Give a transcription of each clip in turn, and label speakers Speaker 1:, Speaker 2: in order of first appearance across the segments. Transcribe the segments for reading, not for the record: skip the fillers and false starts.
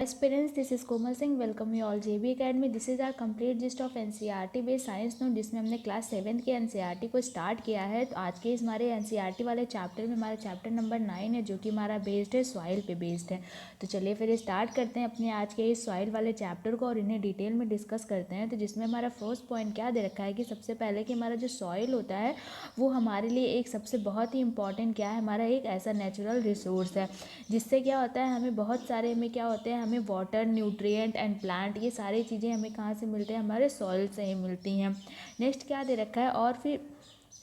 Speaker 1: Aspirants, this is Komal Singh. Welcome you all JB academy. This is our complete gist of NCERT based science note, जिसमें हमने class 7 के NCERT को start किया है. तो आज के इस हमारे एनसीईआरटी वाले चैप्टर में हमारा चैप्टर नंबर 9 है, जो कि हमारा बेस्ड है सॉइल पे बेस्ड है. तो चलिए फिर स्टार्ट करते हैं अपने आज के इस सॉइल वाले चैप्टर को और इन्हें डिटेल में डिस्कस करते हैं. तो जिसमें हमारा फर्स्ट पॉइंट क्या दे रखा है कि सबसे पहले कि हमारा जो सॉइल होता है वो हमारे लिए एक सबसे बहुत ही इंपॉर्टेंट क्या है, हमारा एक ऐसा नेचुरल रिसोर्स है जिससे क्या होता है हमें बहुत सारे में क्या होते हैं, हमें वाटर, न्यूट्रिएंट एंड प्लांट, ये सारी चीज़ें हमें कहाँ से मिलते हैं, हमारे सॉइल से ही मिलती हैं. नेक्स्ट क्या दे रखा है,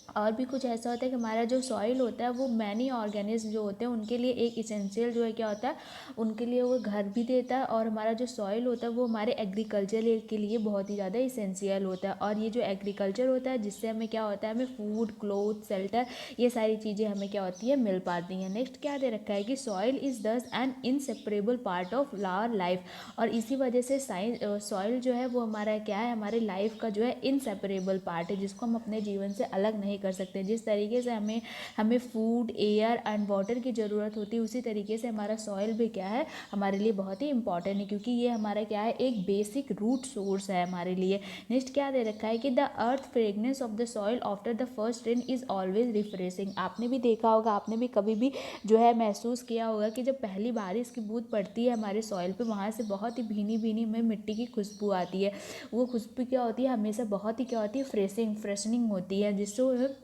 Speaker 1: और भी कुछ ऐसा होता है कि हमारा जो सॉइल होता है वो मैनी ऑर्गेनिज्म जो होते हैं उनके लिए एक इसेंशियल जो है क्या होता है, उनके लिए वो घर भी देता है. और हमारा जो सॉइल होता है वो हमारे एग्रीकल्चर के लिए बहुत ही ज़्यादा इसेंशियल होता है. और ये जो एग्रीकल्चर होता है जिससे हमें क्या होता है, हमें फूड, क्लोथ, शेल्टर, ये सारी चीज़ें हमें क्या होती है, मिल पाती हैं. नेक्स्ट क्या दे रखा है कि soil is thus an inseparable part of our life. और इसी वजह से सॉइल जो है वो हमारा क्या है, हमारी लाइफ का जो है इनसेपरेबल पार्ट है, जिसको हम अपने जीवन से अलग नहीं कर सकते. जिस तरीके से हमें फूड, एयर एंड वाटर की ज़रूरत होती है, उसी तरीके से हमारा सॉइल भी क्या है, हमारे लिए बहुत ही इंपॉर्टेंट है, क्योंकि ये हमारा क्या है, एक बेसिक रूट सोर्स है हमारे लिए. नेक्स्ट क्या दे रखा है कि the earth fragrance of the soil after the first rain is always refreshing. आपने भी देखा होगा, आपने भी कभी भी जो है महसूस किया होगा कि जब पहली बारिश की बूंद पड़ती है हमारे सॉइल पे, वहाँ से बहुत ही भीनी भीनी में मिट्टी की खुशबू आती है. वो खुशबू क्या होती है, हमेशा बहुत ही क्या होती है, फ्रेशनिंग होती है, जिससे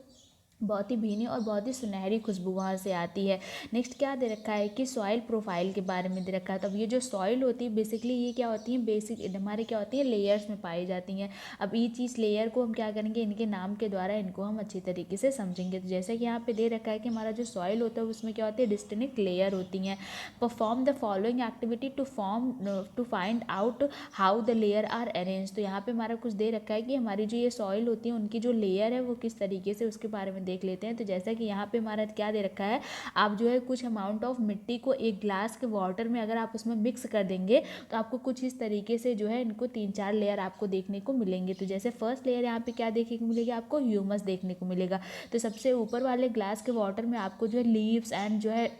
Speaker 1: बहुत ही भीनी और बहुत ही सुनहरी खुशबू वहाँ से आती है. नेक्स्ट क्या दे रखा है कि सॉइल प्रोफाइल के बारे में दे रखा है. तब ये जो सॉइल होती है बेसिकली ये क्या होती है, बेसिक हमारे क्या होती है, लेयर्स में पाई जाती हैं. अब ये चीज़ लेयर को हम क्या करेंगे, इनके नाम के द्वारा इनको हम अच्छी तरीके से समझेंगे. तो जैसे कि यहाँ पे दे रखा है कि हमारा जो सॉइल होता है उसमें क्या होती है, डिस्टिंक्ट लेयर होती हैं. Perform the following activity to find out how the layer are arrange. तो यहाँ पे हमारा कुछ दे रखा है कि हमारी जो ये सॉइल होती है उनकी जो लेयर है वो किस तरीके से, उसके बारे में देख लेते हैं. तो जैसा कि यहाँ पे हमारा क्या दे रखा है, आप जो है कुछ अमाउंट ऑफ मिट्टी को एक ग्लास के वाटर में अगर आप उसमें मिक्स कर देंगे तो आपको कुछ इस तरीके से जो है इनको 3-4 लेयर आपको देखने को मिलेंगे. तो जैसे फर्स्ट लेयर यहाँ पे क्या देखने को मिलेगा, आपको ह्यूमस देखने को मिलेगा. तो सबसे ऊपर वाले ग्लास के वाटर में आपको जो है लीव्स एंड जो है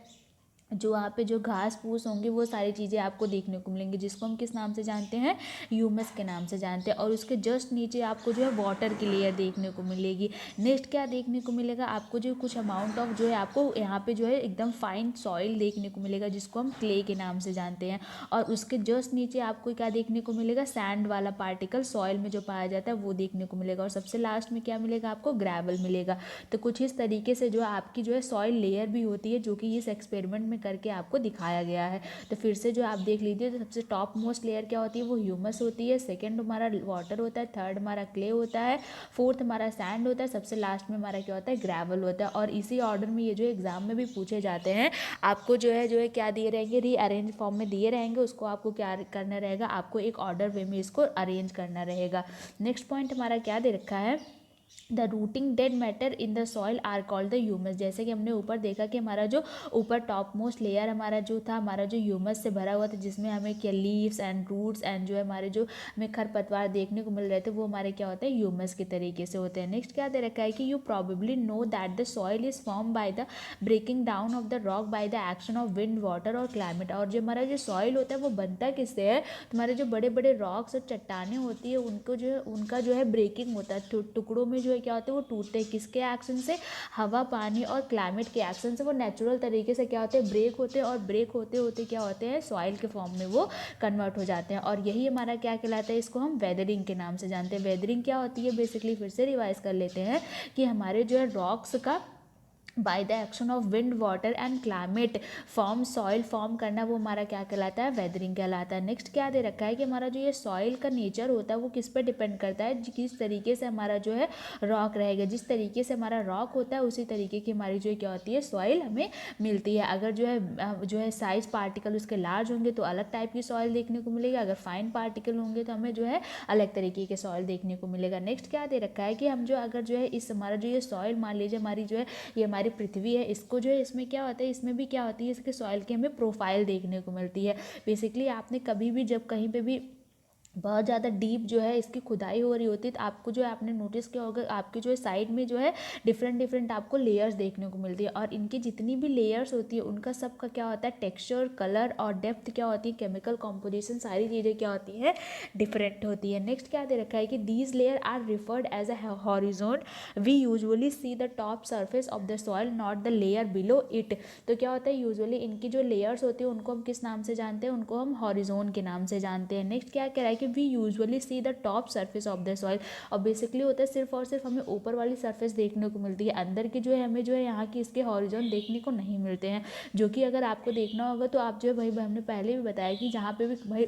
Speaker 1: जो वहाँ पे जो घास फूस होंगे वो सारी चीज़ें आपको देखने को मिलेंगी, जिसको हम किस नाम से जानते हैं, ह्यूमस के नाम से जानते हैं. और उसके जस्ट नीचे आपको जो है वाटर की लेयर देखने को मिलेगी. नेक्स्ट क्या देखने को मिलेगा, आपको जो कुछ अमाउंट ऑफ जो है आपको यहाँ पे जो है एकदम फाइन सॉइल देखने को मिलेगा, जिसको हम क्ले के नाम से जानते हैं. और उसके जस्ट नीचे आपको क्या देखने को मिलेगा, सैंड वाला पार्टिकल सॉइल में जो पाया जाता है वो देखने को मिलेगा. और सबसे लास्ट में क्या मिलेगा, आपको ग्रेवल मिलेगा. तो कुछ इस तरीके से जो आपकी जो है सॉइल लेयर भी होती है, जो कि इस एक्सपेरिमेंट में करके आपको दिखाया गया है. तो फिर से जो आप देख लीजिए, तो सबसे टॉप मोस्ट लेयर क्या होती है, वो ह्यूमस होती है. सेकंड हमारा वाटर होता है. थर्ड हमारा क्ले होता है. फोर्थ हमारा सैंड होता है. सबसे लास्ट में हमारा क्या होता है, ग्रेवल होता है. और इसी ऑर्डर में ये जो एग्जाम में भी पूछे जाते हैं, आपको जो है क्या दिए रहेंगे, रीअरेंज फॉर्म में दिए रहेंगे. उसको आपको क्या करना रहेगा, आपको एक ऑर्डर वे में इसको अरेंज करना रहेगा. नेक्स्ट पॉइंट हमारा क्या दे रखा है, the rooting dead matter in the soil are called the humus. जैसे कि हमने ऊपर देखा कि हमारा जो ऊपर टॉप मोस्ट लेयर हमारा जो था, हमारा जो ह्यूमस से भरा हुआ था, जिसमें हमें क्या लीव्स एंड रूट्स एंड जो है हमारे जो हमें खरपतवार देखने को मिल रहे थे, वो हमारे क्या होते हैं, ह्यूमस के तरीके से होते हैं. नेक्स्ट क्या दे रखा है कि you probably know that the soil is form by the breaking down of the rock by the action of wind, water और क्लाइमेट. और जो हमारा जो सॉइल होता है वो बनता किससे है, हमारे जो बड़े बड़े रॉक्स और चट्टानें होती है उनको जो है उनका जो है ब्रेकिंग होता है, टुकड़ों में जो है क्या होता है, वो टूटते हैं. किसके एक्शन से, हवा, पानी और क्लाइमेट के एक्शन से. वो नेचुरल तरीके से क्या होते हैं, ब्रेक होते हैं. और ब्रेक होते होते क्या होते हैं, सॉइल के फॉर्म में वो कन्वर्ट हो जाते हैं. और यही हमारा क्या कहलाता है, इसको हम वेदरिंग के नाम से जानते हैं. वेदरिंग क्या होती है, बेसिकली फिर से रिवाइज कर लेते हैं कि हमारे जो है रॉक्स का bye the action of wind, water and climate form, soil form करना, वो हमारा क्या कहलाता है, वेदरिंग कहलाता है. नेक्स्ट क्या दे रखा है कि हमारा जो ये सॉइल का नेचर होता है वो किस पर डिपेंड करता है, किस तरीके से हमारा जो है रॉक रहेगा. जिस तरीके से हमारा रॉक होता है उसी तरीके की हमारी जो क्या होती है, सॉइल हमें मिलती है. अगर जो है साइज पार्टिकल उसके लार्ज होंगे तो अलग टाइप की सॉइल देखने को मिलेगी. अगर फाइन पार्टिकल होंगे तो हमें जो है अलग तरीके के सॉइल देखने को मिलेगा. नेक्स्ट क्या दे रखा है कि हम जो अगर जो है इस हमारा जो ये सॉइल, मान लीजिए हमारी जो है ये हमारी पृथ्वी है, इसको जो है इसमें क्या होता है, इसमें भी क्या होती है, इसके सॉइल की हमें प्रोफाइल देखने को मिलती है. बेसिकली आपने कभी भी जब कहीं पे भी बहुत ज़्यादा डीप जो है इसकी खुदाई हो रही होती है, तो आपको जो है आपने नोटिस किया होगा आपके जो है साइड में जो है डिफरेंट डिफरेंट आपको लेयर्स देखने को मिलती है, और इनकी जितनी भी लेयर्स होती है उनका सबका क्या होता है टेक्सचर, कलर और डेप्थ क्या होती है, केमिकल कॉम्पोजिशन, सारी चीज़ें क्या होती है डिफरेंट होती है। नेक्स्ट क्या दे रखा है कि these layer are referred as a horizon, we usually see the top surface of the soil not the layer below it. तो क्या होता है यूजुअली इनकी जो लेयर्स होती है उनको हम किस नाम से जानते हैं, उनको हम हॉरिजोन के नाम से जानते हैं। नेक्स्ट क्या कह रहा है कि we usually see the top surface of the soil, और बेसिकली होता है सिर्फ और सिर्फ हमें ऊपर वाली सरफेस देखने को मिलती है, अंदर की जो है हमें जो है यहाँ की इसके हॉरिजोन देखने को नहीं मिलते हैं। जो कि अगर आपको देखना होगा तो आप जो है भाई हमने पहले भी बताया कि जहाँ पे भी भाई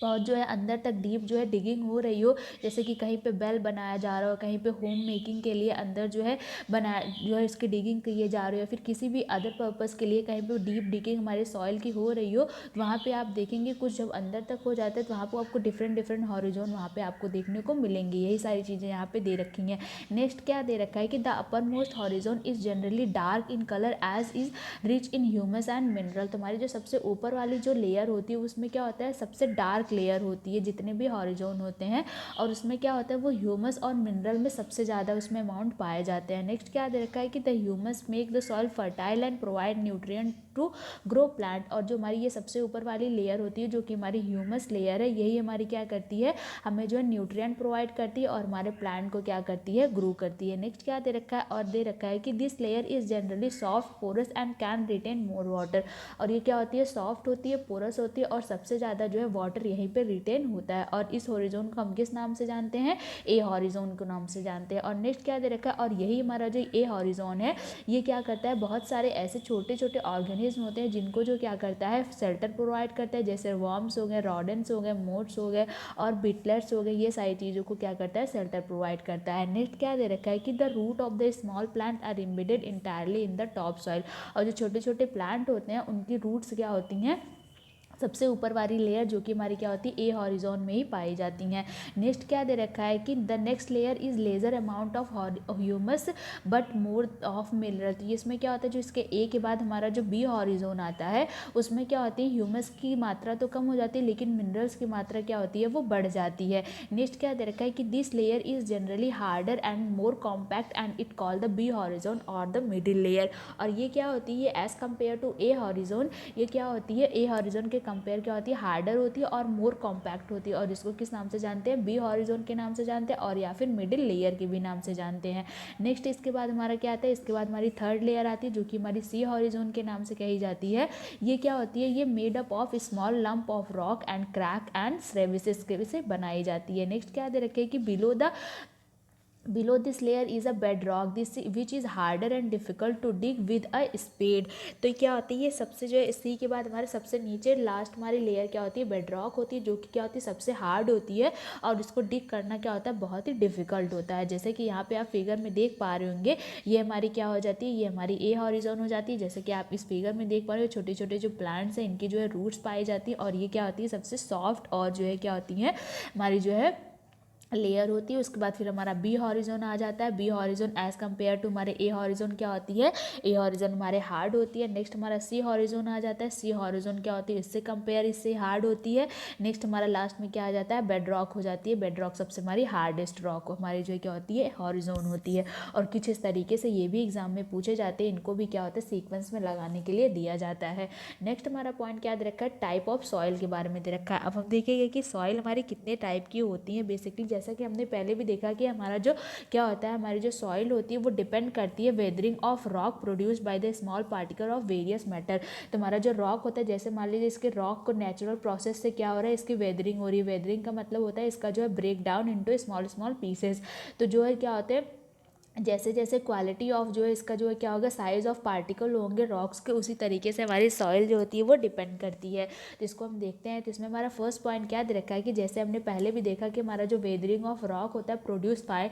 Speaker 1: बहुत जो है अंदर तक डीप जो है डिगिंग हो रही हो, जैसे कि कहीं पे बेल बनाया जा रहा हो, कहीं पे होम मेकिंग के लिए अंदर जो है बनाया जो है इसकी डिगिंग किए जा रही हो, या फिर किसी भी अदर पर्पज़ के लिए कहीं पे डीप डिगिंग हमारे सॉइल की हो रही हो, तो वहाँ पे आप देखेंगे कुछ जब अंदर तक हो जाता है तो वहाँ पर आपको डिफरेंट डिफरेंट हॉरिजोन वहाँ पे आपको देखने को मिलेंगी। यही सारी चीज़ें यहाँ पे दे रखी हैं। नेक्स्ट क्या दे रखा है कि the upper most horizon is generally dark in colour as is rich in humus and mineral. तुम्हारी जो सबसे ऊपर वाली जो लेयर होती है उसमें क्या होता है सबसे डार्क लेयर होती है जितने भी हॉरिजोन होते हैं, और उसमें क्या होता है वो ह्यूमस और मिनरल में सबसे ज़्यादा उसमें अमाउंट पाए जाते हैं। नेक्स्ट क्या दे रखा है कि the humus make the soil fertile and provide nutrient to grow plant. और जो हमारी ये सबसे ऊपर वाली लेयर होती है जो कि हमारी ह्यूमस लेयर है, यही हमारी क्या करती है हमें जो है न्यूट्रिएंट प्रोवाइड करती है और हमारे प्लांट को क्या करती है ग्रो करती है। नेक्स्ट क्या दे रखा है और दे रखा है कि this layer is generally soft porous and can retain more water. और ये क्या होती है सॉफ्ट होती है, पोरस होती है, और सबसे ज़्यादा जो है वाटर यहीं पे रिटेन होता है। और इस हॉरिजोन को हम किस नाम से जानते हैं, ए हॉरिजोन के नाम से जानते हैं। और नेक्स्ट क्या दे रखा है और यही हमारा जो ए हॉरिजोन है ये क्या करता है बहुत सारे ऐसे छोटे छोटे ऑर्गेनिज्म होते हैं जिनको जो क्या करता है शेल्टर प्रोवाइड करता है, जैसे वर्म्स हो गए, रॉडेंट्स हो गए, मोथ्स हो गए और बिटलर्स हो गए, ये सारी चीज़ों को क्या करता है शेल्टर प्रोवाइड करता है। नेक्स्ट क्या दे रखा है कि the root of the small plant are embedded entirely in the top soil. और जो छोटे छोटे प्लांट होते हैं उनकी रूट्स क्या होती हैं सबसे ऊपर वाली लेयर जो कि हमारी क्या होती है ए हॉरिजोन में ही पाई जाती हैं। नेक्स्ट क्या दे रखा है कि the next layer is lesser amount of humus but more of mineral. तो इसमें क्या होता है जो इसके ए के बाद हमारा जो बी हॉरिजोन आता है उसमें क्या होती है ह्यूमस की मात्रा तो कम हो जाती है लेकिन मिनरल्स की मात्रा क्या होती है वो बढ़ जाती है। नेक्स्ट क्या दे रखा है कि this layer is generally harder and more compact and it call the B horizon or the middle layer. और ये क्या होती है as compare to A horizon, ये क्या होती है ए हॉरिजोन के कंपेयर क्या होती है हार्डर होती है और मोर कॉम्पैक्ट होती है, और इसको किस नाम से जानते हैं बी हॉरिजोन के नाम से जानते हैं और या फिर मिडिल लेयर के भी नाम से जानते हैं। नेक्स्ट इसके बाद हमारा क्या आता है, इसके बाद हमारी थर्ड लेयर आती है जो कि हमारी सी हॉरिजोन के नाम से कही जाती है। ये क्या होती है ये made up of small lump of rock and crack and crevices के से बनाई जाती है। नेक्स्ट क्या दे रखे हैं कि below this layer is a bedrock this which is harder and difficult to dig with a spade। तो क्या होती है ये सबसे जो है सी के बाद हमारे सबसे नीचे लास्ट हमारी लेयर क्या होती है बेडरॉक होती है जो कि क्या होती है सबसे हार्ड होती है, और इसको डिग करना क्या होता है बहुत ही डिफिकल्ट होता है। जैसे कि यहाँ पे आप फिगर में देख पा रहे होंगे ये हमारी क्या हो जाती है ये हमारी ए हॉरिजोन हो जाती है। जैसे कि आप इस फिगर में देख पा रहे हो छोटे छोटे जो प्लांट्स हैं इनकी जो है रूट्स पाई जाती है, और ये क्या होती है सबसे सॉफ्ट और जो है क्या होती है हमारी जो है लेयर होती है। उसके बाद फिर हमारा बी हॉरिजोन आ जाता है। B horizon as compare to हमारे ए हॉरिजोन क्या होती है ए हॉरिजोन हमारे हार्ड होती है। नेक्स्ट हमारा सी हॉरिजोन आ जाता है। सी हॉरिजोन क्या होती है इससे कंपेयर इससे हार्ड होती है। नेक्स्ट हमारा लास्ट में क्या आ जाता है बेड रॉक हो जाती है। बेड रॉक सबसे हमारी हार्डेस्ट रॉक हमारी जो क्या होती है हॉरिजोन होती है। और कुछ इस तरीके से ये भी एग्जाम में पूछे जाते हैं, इनको भी क्या होता है सीक्वेंस में लगाने के लिए दिया जाता है। नेक्स्ट हमारा पॉइंट क्या दे रखा है टाइप ऑफ सॉइल के बारे में दे रखा है। अब हम देखेंगे कि सॉइल हमारी कितने टाइप की होती है। बेसिकली जैसा कि हमने पहले भी देखा कि हमारा जो क्या होता है हमारी जो सॉइल होती है वो डिपेंड करती है weathering of rock produce by the small particle of various matter. तो हमारा जो रॉक होता है जैसे मान लीजिए इसके रॉक को नेचुरल प्रोसेस से क्या हो रहा है इसकी वेदरिंग हो रही है। वेदरिंग का मतलब होता है इसका जो है break down into small small pieces. तो जो है क्या होते हैं जैसे जैसे क्वालिटी ऑफ जो है इसका जो है क्या होगा साइज़ ऑफ पार्टिकल होंगे रॉक्स के, उसी तरीके से हमारी सॉइल जो होती है वो डिपेंड करती है। तो इसको हम देखते हैं। तो इसमें हमारा फर्स्ट पॉइंट क्या दे रखा है कि जैसे हमने पहले भी देखा कि हमारा जो वेदरिंग ऑफ रॉक होता है produce by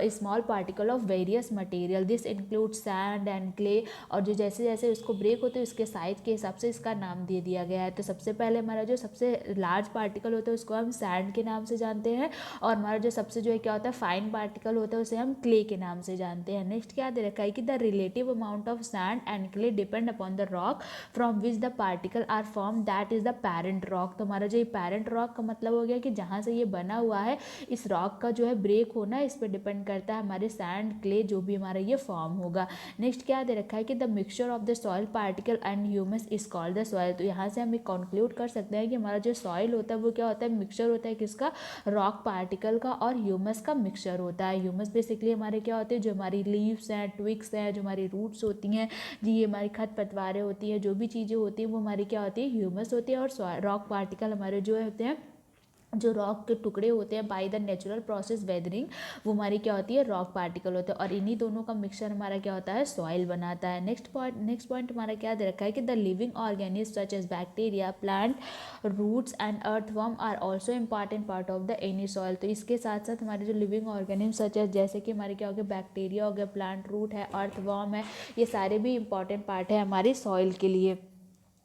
Speaker 1: small particle of various material this include sand and clay. और जो जैसे जैसे उसको ब्रेक होते हैं उसके साइज के हिसाब से इसका नाम दे दिया गया है। तो सबसे पहले हमारा जो सबसे लार्ज पार्टिकल होता है उसको हम सैंड के नाम से जानते हैं, और हमारा जो सबसे जो है क्या होता है फाइन पार्टिकल होता है उसे हम क्ले के नाम से जानते हैं। नेक्स्ट क्या दे रखा है कि the relative amount of sand and clay depend upon the rock from which the particle are form, that is the parent rock. तो हमारा जो ये पेरेंट रॉक का मतलब हो गया कि जहाँ से ये बना हुआ है, इस रॉक का जो है ब्रेक होना इस पर डिपेंड करता है हमारे सैंड क्ले जो भी हमारा ये फॉर्म होगा। नेक्स्ट क्या दे रखा है कि the mixture of the soil particle and humus is called the soil. तो यहाँ से हम एक कंक्लूड कर सकते हैं कि हमारा जो सॉइल होता है वो क्या होता है, मिक्सचर होता है किसका, रॉक पार्टिकल का और ह्यूमस का मिक्सचर होता है। ह्यूमस बेसिकली हमारे क्या होते हैं, जो हमारी लीव्स हैं, ट्विग्स हैं, जो हमारी रूट्स होती हैं जी, ये हमारी खरपतवारें होती हैं, जो भी चीज़ें होती हैं वो हमारी क्या होती है, ह्यूमस होती है। और रॉक पार्टिकल हमारे जो होते हैं, जो रॉक के टुकड़े होते हैं by the natural process weathering, वो हमारी क्या होती है, रॉक पार्टिकल होते हैं। और इन्हीं दोनों का मिक्सचर हमारा क्या होता है, सॉइल बनाता है। नेक्स्ट पॉइंट हमारा क्या दे रखा है कि the living organism such as bacteria, plant roots and earthworm are also important part of the any soil. तो इसके साथ साथ हमारे जो लिविंग ऑर्गेनिज्म सच एज, जैसे कि हमारे क्या हो गया, बैक्टीरिया हो गया, प्लांट रूट है, अर्थवर्म है, ये सारे भी इंपॉर्टेंट पार्ट है हमारी सॉइल के लिए।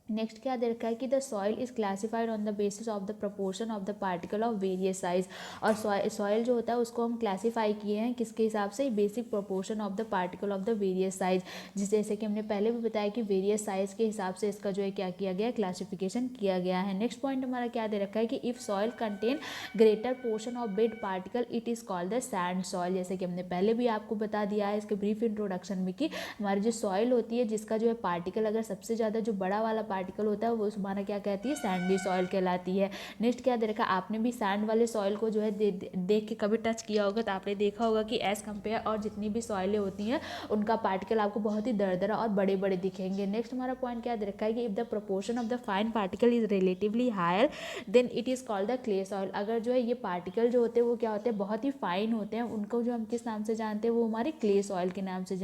Speaker 1: नेक्स्ट क्या दे रखा है कि the soil is classified on the basis of the proportion of the particle of various size. और सॉइल जो होता है उसको हम क्लासीफाई किए हैं किसके हिसाब से, basic proportion of the particle of the various size. जैसे कि हमने पहले भी बताया कि वेरियस साइज के हिसाब से इसका जो है क्या किया गया है, क्लासिफिकेशन किया गया है। नेक्स्ट पॉइंट हमारा क्या दे रखा है कि if soil contain greater portion of bed particle it is called the sand soil. जैसे कि हमने पहले भी आपको बता दिया है इसके ब्रीफ इंट्रोडक्शन में कि हमारी जो सॉइल होती है जिसका जो है पार्टिकल अगर सबसे ज़्यादा जो बड़ा वाला पार्टिकल होता है वो हमारा क्या कहती है, सैंडी सॉइल कहलाती है। नेक्स्ट क्या दे रखा है, आपने भी सैंड वाले सॉइल को जो है देख के कभी टच किया होगा तो आपने देखा होगा कि एज कंपेयर और जितनी भी सॉइलें होती हैं उनका पार्टिकल आपको बहुत ही दरदरा और बड़े बड़े दिखेंगे। नेक्स्ट हमारा पॉइंट क्या दे रखा है कि if the proportion of the fine particle is relatively higher then it is called the clay soil. अगर जो है ये पार्टिकल जो होते हैं वो क्या होते हैं, बहुत ही फाइन होते हैं, उनको जो हम किस नाम से जानते हैं, वो हमारे क्ले सॉइल के नाम से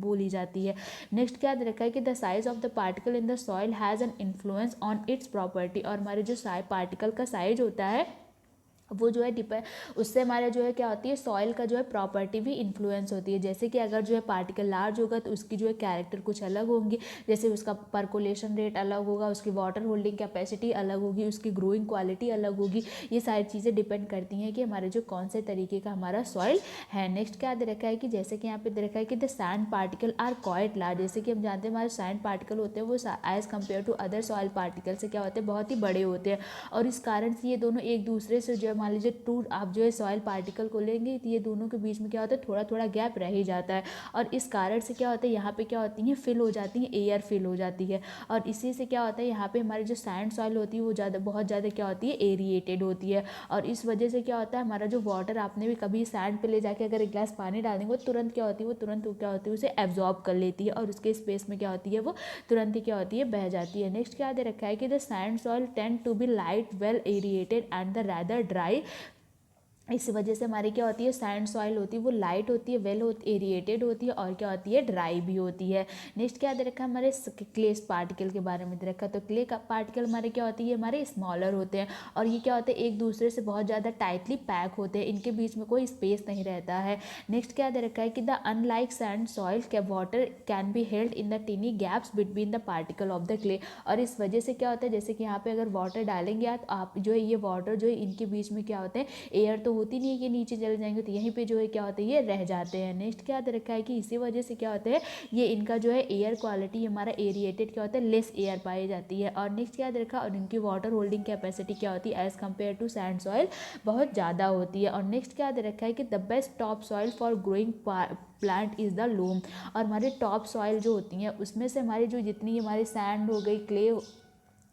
Speaker 1: बोली जाती है। नेक्स्ट क्या दे रखा है कि the size of the particle in the soil has an influence on it's property. और हमारे जो पार्टिकल का साइज होता है वो जो है उससे हमारे जो है क्या होती है, सॉइल का जो है प्रॉपर्टी भी इन्फ्लुएंस होती है। जैसे कि अगर जो है पार्टिकल लार्ज होगा तो उसकी जो है कैरेक्टर कुछ अलग होंगी, जैसे उसका परकोलेशन रेट अलग होगा, उसकी वाटर होल्डिंग कैपेसिटी अलग होगी, उसकी ग्रोइंग क्वालिटी अलग होगी। ये सारी चीज़ें डिपेंड करती हैं कि हमारे जो कौन से तरीके का हमारा सॉइल है। नेक्स्ट क्या दे रखा है कि जैसे कि यहाँ पे दे रखा है कि the sand particle are quite large. जैसे कि हम जानते हैं हमारे सैंड पार्टिकल होते हैं वो as compare to other soil particle से क्या होते हैं, बहुत ही बड़े होते हैं। और इस कारण से ये दोनों एक दूसरे से जो मान लीजिए आप जो है सॉइल पार्टिकल को लेंगे तो ये दोनों के बीच में क्या होता है, थोड़ा थोड़ा गैप रह ही जाता है। और इस कारण से क्या होता है, यहाँ पे क्या होती है, फिल हो जाती है, एयर फिल हो जाती है। और इसी से क्या होता है, यहाँ पे हमारी जो सैंड सॉइल होती है वो बहुत ज़्यादा क्या होती है, एरिएटेड होती है। और इस वजह से क्या होता है, हमारा जो वाटर आपने भी कभी सैंड पे ले जाके अगर एक गिलास पानी डाल देंगे वो तुरंत क्या होती है, उसे एब्जॉर्ब कर लेती है और उसके स्पेस में क्या होती है, वो तुरंत ही क्या होती है, बह जाती है। नेक्स्ट क्या दे रखा है कि the sand soil tend to be light, well aerated and the rather dry. इस वजह से हमारी क्या होती है, सैंड सॉइल होती है वो लाइट होती है, वेल एरिएटेड होती है और क्या होती है, ड्राई भी होती है। नेक्स्ट क्या दे रखा है, हमारे क्ले पार्टिकल के बारे में दे रखा है। तो क्ले का पार्टिकल हमारे क्या होती है, हमारे स्मॉलर होते हैं और ये क्या होते हैं, एक दूसरे से बहुत ज़्यादा टाइटली पैक होते हैं, इनके बीच में कोई स्पेस नहीं रहता है। नेक्स्ट क्या दे रखा है कि द अनलाइक सैंड सॉइल के water can be held in the टिनी gaps between the particle of the clay. और इस वजह से क्या होता है, जैसे कि यहाँ पे अगर वाटर डालेंगे आप, जो है ये वाटर जो है इनके बीच में क्या होते हैं, एयर तो होती नहीं है कि नीचे चले जाएंगे, तो यहीं पे जो है क्या होता है, ये रह जाते हैं। नेक्स्ट क्या दे रखा है कि इसी वजह से क्या होता है, ये इनका जो है एयर क्वालिटी हमारा एरिएटेड क्या होता है, लेस एयर पाई जाती है। और नेक्स्ट क्या दे रखा है, और इनकी वाटर होल्डिंग कैपेसिटी क्या होती है, as compare to sand soil बहुत ज़्यादा होती है। और नेक्स्ट क्या दे रखा है कि the best top soil for growing plant is the loam. और हमारी टॉप सॉइल जो होती हैं उसमें से हमारी जो जितनी हमारी सैंड हो गई, क्ले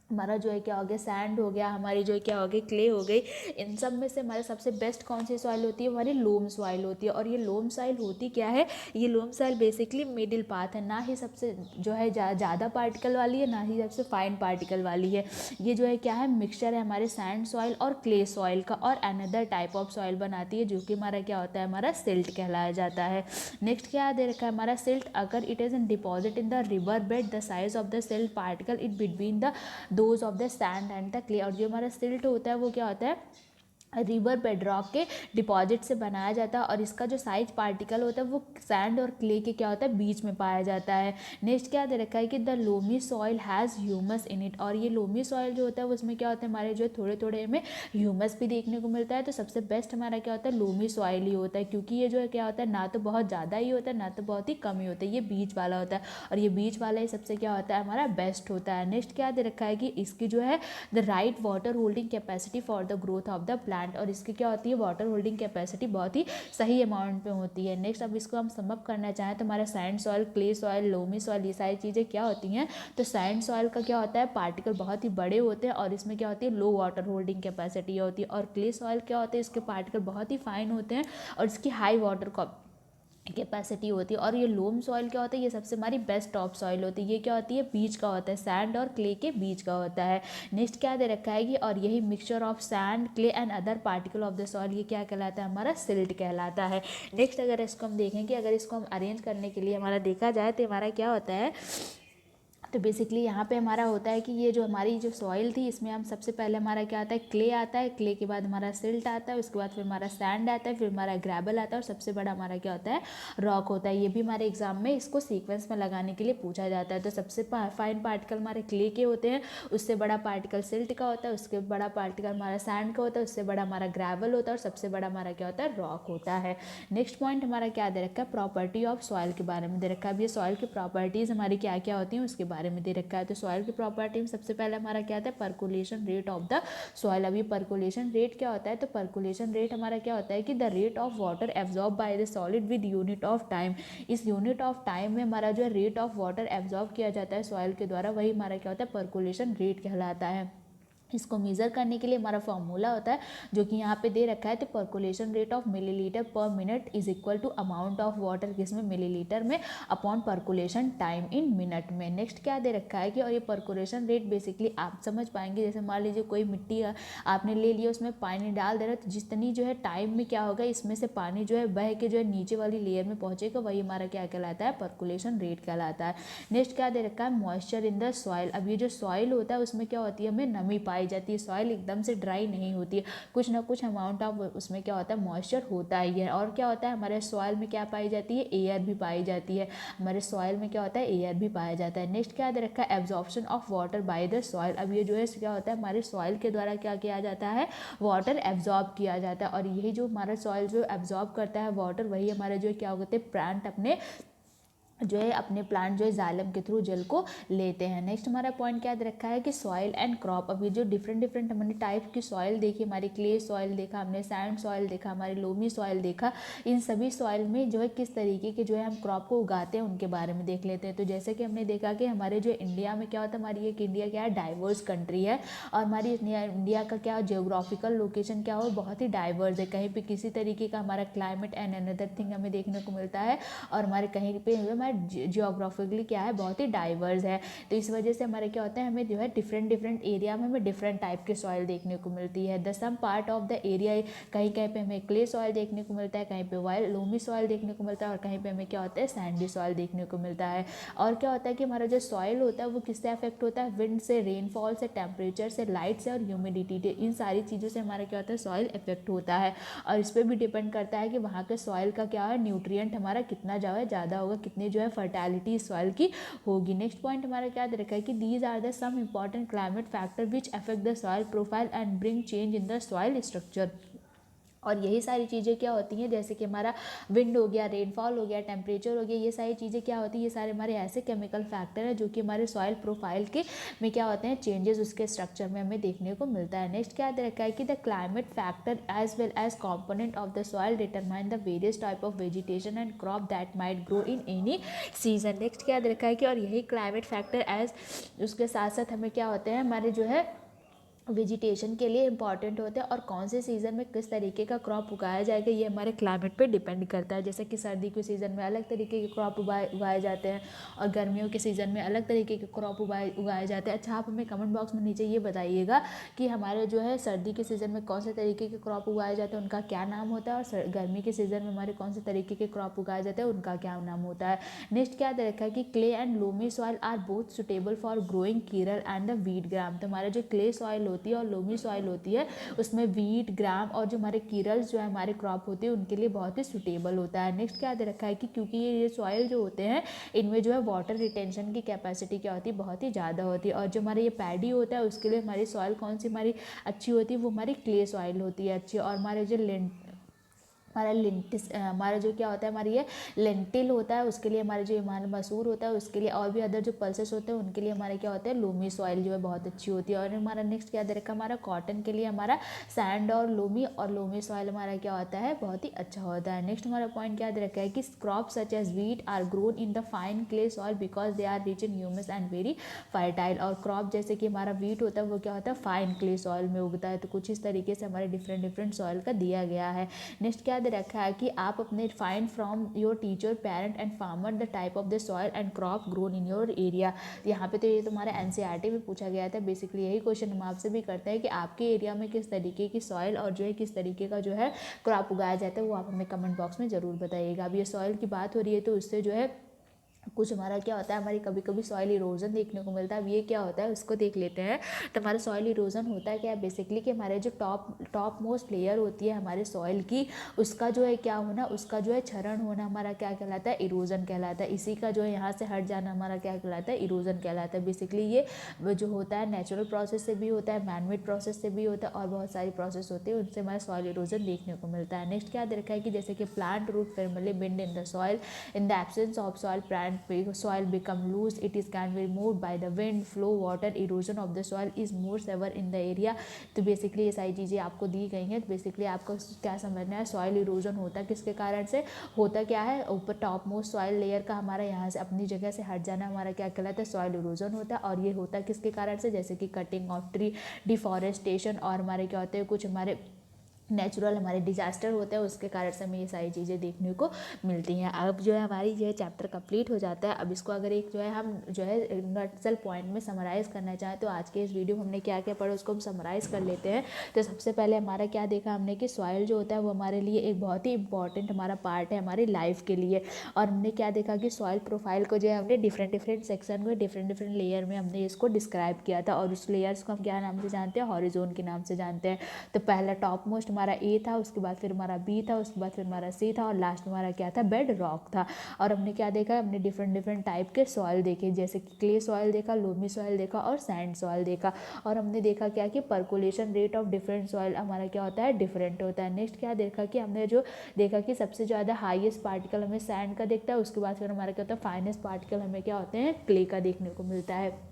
Speaker 1: हमारा जो है क्या हो गया, सैंड हो गया, हमारी जो है क्या हो गई, क्ले हो गई, इन सब में से हमारे सबसे बेस्ट कौन सी सॉइल होती है, हमारी लोम सॉइल होती है। और ये लोम सॉइल होती क्या है, ये loam soil basically middle path है, ना ही सबसे जो है ज़्यादा पार्टिकल वाली है, ना ही सबसे फाइन पार्टिकल वाली है। ये जो है क्या है, मिक्सचर है हमारे सैंड सॉइल और क्ले सॉइल का, और अनदर टाइप ऑफ सॉइल बनाती है जो कि हमारा क्या होता है, हमारा सिल्ट कहलाया जाता है। नेक्स्ट क्या दे रखा है, हमारा सिल्ट अगर it is in deposit in the river bed the size of the silt particle it between the those of the sand and the clay. और जो हमारा सिल्ट होता है वो क्या होता है, रिवर बेडरॉक के डिपॉजिट से बनाया जाता है और इसका जो साइज पार्टिकल होता है वो सैंड और क्ले के क्या होता है बीच में पाया जाता है। नेक्स्ट क्या दे रखा है कि the loamy soil has humus in it, और ये लोमी सॉइल जो होता है उसमें क्या होता है हमारे जो थोड़े थोड़े में ह्यूमस भी देखने को मिलता है। तो सबसे बेस्ट हमारा क्या होता है लोमी सॉइल ही होता है, क्योंकि ये जो है क्या होता है ना तो बहुत ज़्यादा ही होता है ना तो बहुत ही कम ही होता है, ये बीच वाला होता है और ये बीच वाला ही सबसे क्या होता है हमारा बेस्ट होता है। नेक्स्ट क्या दे रखा है कि इसकी जो है the right water holding capacity for the growth of the plant, और इसकी क्या होती है वाटर होल्डिंग कैपेसिटी बहुत ही सही अमाउंट पे होती है। नेक्स्ट अब इसको हम समअप करना चाहें तो हमारा sand soil, clay soil, loamy soil ये सारी चीज़ें क्या होती हैं। तो सैंड सॉइल का क्या होता है पार्टिकल बहुत ही बड़े होते हैं और इसमें क्या होती है लो वाटर होल्डिंग कैपेसिटी होती है, और क्ले सॉइल क्या होते हैं इसके पार्टिकल बहुत ही फाइन होते हैं और इसकी हाई वाटर कैपेसिटी होती है। और ये लोम सॉइल क्या होता है ये सबसे हमारी बेस्ट टॉप सॉइल होती है, ये क्या होती है बीच का होता है, सैंड और क्ले के बीच का होता है। नेक्स्ट क्या दे रखा है कि और यही mixture of sand, clay and other particle of the soil ये क्या कहलाता है हमारा सिल्ट कहलाता है। नेक्स्ट अगर इसको हम देखें कि अगर इसको हम अरेंज करने के लिए हमारा देखा जाए तो हमारा क्या होता है, तो बेसिकली यहाँ पे हमारा होता है कि ये जो हमारी जो सॉइल थी इसमें हम सबसे पहले हमारा क्या आता है क्ले आता है, क्ले के बाद हमारा सिल्ट आता है, उसके बाद फिर हमारा सैंड आता है, फिर हमारा ग्रेवल आता है और सबसे बड़ा हमारा क्या होता है रॉक होता है। ये भी हमारे एग्जाम में इसको सीक्वेंस में लगाने के लिए पूछा जाता है। तो सबसे फाइन पार्टिकल हमारे क्ले के होते हैं, उससे बड़ा पार्टिकल सिल्ट का होता है, उसके बड़ा पार्टिकल हमारा सैंड का होता है, उससे बड़ा हमारा ग्रेवल होता है और सबसे बड़ा हमारा क्या होता है रॉक होता है। नेक्स्ट पॉइंट हमारा क्या दे रखा है प्रॉपर्टी ऑफ सॉइल के बारे में दे रखा है। अब ये सॉइल की प्रॉपर्टीज़ हमारी क्या क्या होती हैं उसके बारे में दे रखा है। तो सॉइल की प्रॉपर्टी में सबसे पहले हमारा क्या आता है percolation rate of the soil. अब ये परकुलेशन रेट क्या होता है, तो परकुलेशन रेट हमारा क्या होता है कि the rate of water absorb by the solid with unit of time. इस यूनिट ऑफ टाइम में हमारा जो है रेट ऑफ वाटर एब्जॉर्ब किया जाता है सॉइल के द्वारा, वही हमारा क्या होता है परकुलेशन रेट कहलाता है। इसको मेज़र करने के लिए हमारा फॉर्मूला होता है जो कि यहाँ पे दे रखा है। तो percolation rate of millilitre per minute is equal to amount of water किसमें मिलीलीटर में upon percolation time in minute में। नेक्स्ट क्या दे रखा है कि और ये परकुलेशन रेट बेसिकली आप समझ पाएंगे, जैसे मान लीजिए कोई मिट्टी आपने ले लिया उसमें पानी डाल दे रहा है तो जितनी जो है टाइम में क्या होगा इसमें से पानी जो है बह के जो है नीचे वाली लेयर में पहुंचेगा, वही हमारा क्या कहलाता है परकुलेशन रेट कहलाता है। नेक्स्ट क्या दे रखा है मॉइस्चर इन द सॉइल। अब ये जो सॉइल होता है उसमें क्या होती है हमें नमी पाई जाती है, सॉइल एकदम से ड्राई नहीं होती है, कुछ ना कुछ अमाउंट ऑफ उसमें क्या होता है मॉइस्चर होता ही है। और क्या होता है हमारे सॉइल में क्या पाई जाती है एयर भी पाई जाती है, हमारे सॉइल में क्या होता है एयर भी पाया जाता है। नेक्स्ट क्या दे रखा है absorption of water by the soil. अब ये जो है क्या होता है हमारे सॉइल के द्वारा क्या किया जाता है वाटर एब्जॉर्ब किया जाता है, और यही जो हमारा सॉइल जो एब्जॉर्ब करता है वाटर वही हमारे जो क्या होते हैं प्लांट अपने जो है अपने प्लांट जो है जाइलम के थ्रू जल को लेते हैं। नेक्स्ट हमारा पॉइंट क्या दे रखा है कि सॉइल एंड क्रॉप। अब ये जो डिफरेंट हमने टाइप की सॉइल देखी, हमारी क्ले सॉइल देखा हमने, सैंड सॉइल देखा, हमारी लोमी सॉइल देखा, इन सभी सॉइल में जो है किस तरीके के जो है हम क्रॉप को उगाते हैं उनके बारे में देख लेते हैं। तो जैसे कि हमने देखा कि हमारे जो इंडिया में क्या होता है हमारी एक इंडिया क्या है डाइवर्स कंट्री है, और हमारी इंडिया का क्या जियोग्राफिकल लोकेशन क्या हो बहुत ही डाइवर्स है, कहीं पे किसी तरीके का हमारा क्लाइमेट एंड अनदर थिंग हमें देखने को मिलता है, और हमारे कहीं पे हमारे जियोग्राफिकली क्या है बहुत ही डाइवर्स है। तो इस वजह से हमारे क्या होता है हमें जो है डिफरेंट एरिया में हमें डिफरेंट टाइप के सॉइल देखने को मिलती है। The some part of the area कहीं कहीं पे हमें क्ले सॉइल देखने को मिलता है, कहीं पे वाइल्ड लोमी सॉइल देखने को मिलता है, और कहीं पे हमें क्या होता है सैंडी सॉइल देखने को मिलता है। और क्या होता है कि हमारा जो सॉइल होता है वो किससे अफेक्ट होता है विंड से, रेनफॉल से, टेम्परेचर से, लाइट से और ह्यूमिडिटी से, इन सारी चीज़ों से हमारा क्या होता है सॉइल इफेक्ट होता है। और इस पर भी डिपेंड करता है कि वहाँ के सॉइल का क्या है न्यूट्रिएंट हमारा कितना जो है ज़्यादा होगा, कितनी जो है फर्टैलिटी सॉइल की होगी। नेक्स्ट पॉइंट हमारा क्या दे रखा है कि these are the some important climate factor which affect the soil profile and bring change in the soil structure. और यही सारी चीज़ें क्या होती हैं जैसे कि हमारा विंड हो गया, रेनफॉल हो गया, टेम्परेचर हो गया, ये सारी चीज़ें क्या होती है ये सारे हमारे ऐसे केमिकल फैक्टर हैं जो कि हमारे सॉइल प्रोफाइल के में क्या होते हैं चेंजेस उसके स्ट्रक्चर में हमें देखने को मिलता है। नेक्स्ट क्या दे रखा है कि the climate factor as well as component of the soil determine the various type of vegetation and crop that might grow in any season. Next क्या दे रखा है कि और यही क्लाइमेट फैक्टर एज उसके साथ साथ हमें क्या होते हैं हमारे जो है वेजिटेशन के लिए इंपॉर्टेंट होते हैं, और कौन से सीज़न में किस तरीके का क्रॉप उगाया जाएगा ये हमारे क्लाइमेट पे डिपेंड करता है। जैसे कि सर्दी के सीज़न में अलग तरीके के क्रॉप उगाए जाते हैं, और गर्मियों के सीज़न में अलग तरीके के क्रॉप उगाए जाते हैं। अच्छा आप हमें कमेंट बॉक्स में नीचे ये बताइएगा कि हमारे जो है सर्दी के सीज़न में कौन से तरीके के क्रॉप उगाए जाते हैं उनका क्या नाम होता है, और गर्मी के सीज़न में हमारे कौन से तरीके के क्रॉप उगाए जाते हैं उनका क्या नाम होता है। नेक्स्ट क्या दे रखा है कि clay and loamy soil are both suitable for growing cereal and the wheat gram. तो हमारे जो क्ले सॉइल होती है और लोमी सॉइल होती है उसमें वीट, ग्राम और जो हमारे कीरल्स जो है हमारे क्रॉप होते हैं उनके लिए बहुत ही सुटेबल होता है। नेक्स्ट क्या दे रखा है कि क्योंकि ये सॉइल जो होते हैं इनमें जो है वाटर रिटेंशन की कैपेसिटी क्या होती है, बहुत ही ज़्यादा होती है। और जो हमारे ये पैडी होता है उसके लिए हमारी सॉइल कौन सी हमारी अच्छी होती है, वो हमारी क्ले सॉइल होती है अच्छी। और हमारे जो हमारा जो क्या होता है हमारी ये लेंटिल होता है उसके लिए हमारे जो हमारा मसूर होता है उसके लिए और भी अदर जो पल्सेस होते हैं उनके लिए हमारे क्या होता है लोमी सॉइल जो है बहुत अच्छी होती है। और हमारा नेक्स्ट क्या दे रखा है हमारा कॉटन के लिए हमारा सैंड और लोमी सॉइल हमारा क्या होता है बहुत ही अच्छा होता है। नेक्स्ट हमारा पॉइंट क्या दे रखा है कि crop such as wheat are grown in the fine clay soil because they are rich in humus and very fertile. और क्रॉप जैसे कि हमारा वीट होता है वो क्या होता है फाइन क्ले सॉइल में उगता है। तो कुछ इस तरीके से हमारे डिफरेंट सॉइल का दिया गया है। नेक्स्ट क्या दे रखा है कि आप अपने find from your teacher, parent and farmer the type of the soil and crop grown in your area. यहाँ पे तो ये तुम्हारा एनसीईआरटी में पूछा गया था। बेसिकली यही क्वेश्चन हम आपसे भी करते हैं कि आपके एरिया में किस तरीके की सॉइल और जो है किस तरीके का जो है क्रॉप उगाया जाता है वो आप हमें कमेंट बॉक्स में ज़रूर बताइएगा। अब ये सॉइल की बात हो रही है तो उससे जो है कुछ हमारा क्या होता है हमारी कभी कभी सॉइल इरोजन देखने को मिलता है। अब ये क्या होता है उसको देख लेते हैं। तो हमारा सॉइल इरोजन होता है क्या बेसिकली कि हमारे जो टॉप मोस्ट लेयर होती है हमारे सॉइल की उसका जो है क्या होना, उसका जो है क्षरण होना हमारा क्या कहलाता है, इरोजन कहलाता है। इसी का जो है यहाँ से हट जाना हमारा क्या कहलाता है, इरोजन कहलाता है। बेसिकली ये जो होता है नेचुरल प्रोसेस से भी होता है, मैनमेड प्रोसेस से भी होता है और बहुत सारी प्रोसेस होती है उनसे हमारा सॉइल इरोजन देखने को मिलता है। नेक्स्ट क्या दे रखा है कि जैसे कि plant root formally bind in the soil in the absence of soil plant soil become loose, it is can be removed by the wind, flow, water, erosion of the soil is more severe in the area। तो basically ये सारी चीज़ें आपको दी गई हैं। तो basically आपको क्या समझना है, सॉइल इरोजन होता किसके कारण से होता, क्या है ऊपर टॉप मोस्ट सॉइल लेयर का हमारा यहाँ से अपनी जगह से हट जाना हमारा क्या कहलाता है, सॉइल इरोजन होता है। और ये होता किसके कारण से, जैसे कि कटिंग ऑफ ट्री, डिफॉरेस्टेशन और हमारे क्या होते हैं कुछ हमारे नेचुरल हमारे डिजास्टर होते हैं उसके कारण से हमें ये सारी चीज़ें देखने को मिलती हैं। अब जो है हमारी जो है चैप्टर कंप्लीट हो जाता है। अब इसको अगर एक जो है हम जो है नटसल पॉइंट में समराइज़ करना चाहें तो आज के इस वीडियो में हमने क्या क्या पढ़ा उसको हम समराइज़ कर लेते हैं। तो सबसे पहले हमारा क्या देखा हमने कि सॉइल जो होता है वो हमारे लिए एक बहुत ही इंपॉर्टेंट हमारा पार्ट है हमारी लाइफ के लिए। और हमने क्या देखा कि सॉइल प्रोफाइल को जो है हमने डिफरेंट सेक्शन में डिफरेंट लेयर में हमने इसको डिस्क्राइब किया था। और उस लेयर्स को हम क्या नाम से जानते हैं, हॉरिजोन के नाम से जानते हैं। तो पहला टॉप मोस्ट हमारा ए था, उसके बाद फिर हमारा बी था, उसके बाद फिर हमारा सी था और लास्ट में हमारा क्या था, बेड रॉक था। और हमने क्या देखा, हमने डिफरेंट टाइप के सॉइल देखे, जैसे कि क्ले सॉइल देखा, लोमी सॉइल देखा और सैंड सॉइल देखा। और हमने देखा क्या कि percolation rate of different soil हमारा क्या होता है, डिफरेंट होता है। नेक्स्ट क्या देखा कि हमने जो देखा कि सबसे ज़्यादा हाईएस्ट पार्टिकल हमें सैंड का दिखता है, उसके बाद फिर हमारा क्या होता है फाइनेस्ट पार्टिकल हमें क्या होते हैं, क्ले का देखने को मिलता है।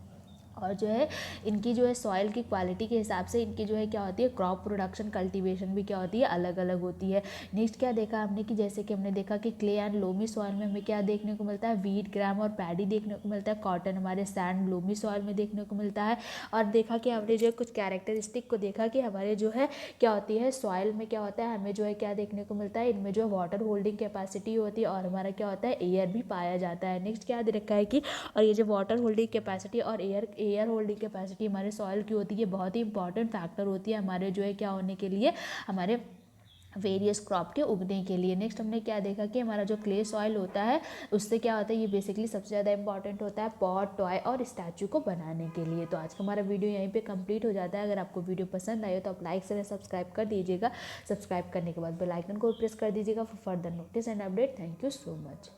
Speaker 1: और जो है इनकी जो है सॉइल की क्वालिटी के हिसाब से इनकी जो है क्या होती है, क्रॉप प्रोडक्शन कल्टीवेशन भी क्या होती है, अलग अलग होती है। नेक्स्ट क्या देखा हमने कि जैसे कि हमने देखा कि क्ले एंड लोमी सॉइल में हमें क्या देखने को मिलता है, वीट, ग्राम और पैडी देखने को मिलता है। कॉटन हमारे सैंड लोमी सॉइल में देखने को मिलता है। और देखा कि हमने जो है कुछ कैरेक्टरिस्टिक को देखा कि हमारे जो है क्या होती है सॉइल में क्या होता है, हमें जो है क्या देखने को मिलता है, इनमें जो वाटर होल्डिंग कैपेसिटी होती है और हमारा क्या होता है, एयर भी पाया जाता है। नेक्स्ट क्या दे रखा है कि और ये जो वाटर होल्डिंग कैपेसिटी और एयर होल्डिंग कैपेसिटी हमारे सॉइल की होती है, बहुत ही इंपॉर्टेंट फैक्टर होती है हमारे जो है क्या होने के लिए, हमारे वेरियस क्रॉप के उगने के लिए। नेक्स्ट हमने क्या देखा कि हमारा जो क्ले सॉइल होता है उससे क्या होता है, ये बेसिकली सबसे ज़्यादा इंपॉर्टेंट होता है पॉट, टॉय और स्टैचू को बनाने के लिए। तो आज का हमारा वीडियो यहीं पे कंप्लीट हो जाता है। अगर आपको वीडियो पसंद आए तो आप लाइक से सब्सक्राइब कर दीजिएगा। सब्सक्राइब करने के बाद बेल आइकन को प्रेस कर दीजिएगा for further notice and update. Thank you so much.